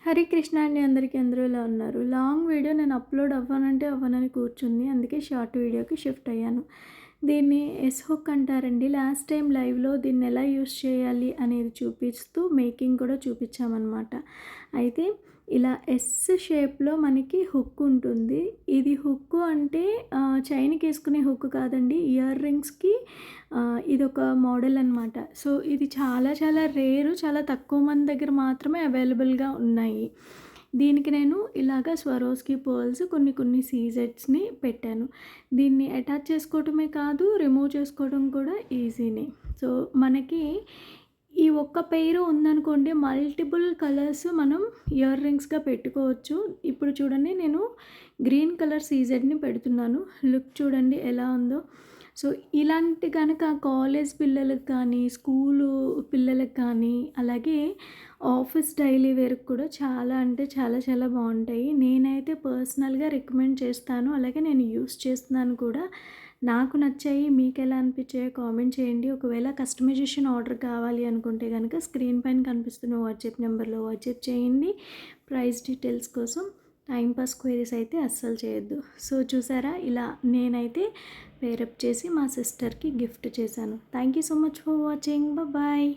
హరే కృష్ణ అండి. అందరికీ అందరూ ఎలా ఉన్నారు? లాంగ్ వీడియో నేను అప్లోడ్ అవ్వనంటే అవ్వనని కూర్చుంది. అందుకే షార్ట్ వీడియోకి షిఫ్ట్ అయ్యాను. దీన్ని ఎస్ హుక్ అంటారండి. లాస్ట్ టైం లైవ్‌లో దీన్ని ఎలా యూజ్ చేయాలి అనేది చూపిస్తూ మేకింగ్ కూడా చూపించామన్నమాట. అయితే ఇలా ఎస్ షేప్‌లో మనకి హుక్ ఉంటుంది. ఇది హుక్కు అంటే చైన్‌కి ఏసుకునే హుక్ కాదండి. ఇయర్ రింగ్స్‌కి ఇదొక మోడల్ అనమాట. సో, ఇది చాలా చాలా రేరు. చాలా తక్కువ మంది దగ్గర మాత్రమే అవైలబుల్‌గా ఉన్నాయి. దీనికి నేను ఇలాగ స్వరోస్కి పర్ల్స్ కొన్ని కొన్ని సీజెట్స్‌ని పెట్టాను. దీన్ని అటాచ్ చేసుకోవటమే కాదు, రిమూవ్ చేసుకోవడం కూడా ఈజీనే. సో, మనకి ఈ ఒక్క పెయిర్ ఉందనుకోండి, మల్టిపుల్ కలర్స్ మనం ఇయర్ రింగ్స్‌గా పెట్టుకోవచ్చు. ఇప్పుడు చూడండి, నేను గ్రీన్ కలర్ సీజెడ్‌ని పెడుతున్నాను. లుక్ చూడండి ఎలా ఉందో. సో, ఇలాంటి గనక కాలేజ్ పిల్లలకి కానీ, స్కూలు పిల్లలకి కానీ, అలాగే ఆఫీస్ డైలీ వేర్‌కి కూడా చాలా అంటే చాలా చాలా బావుంటాయి. నేనైతే పర్సనల్‌గా రికమెండ్ చేస్తాను. అలాగే నేను యూజ్ చేస్తున్నాను కూడా. నాకు నచ్చాయి. మీకెలా అనిపించాయో కామెంట్ చేయండి. ఒకవేళ కస్టమైజేషన్ ఆర్డర్ కావాలి అనుకుంటే గనక స్క్రీన్ పైన కనిపిస్తున్న వాట్సాప్ నెంబర్‌లో వాట్సాప్ చేయండి. ప్రైస్ డీటెయిల్స్ కోసం టైమ్ పాస్ క్వెరీస్ అయితే అస్సలు చేయొద్దు. సో, చూసారా, ఇలా నేనైతే పేరప్ చేసి మా సిస్టర్‌కి గిఫ్ట్ చేశాను. Thank you so much for watching. Bye.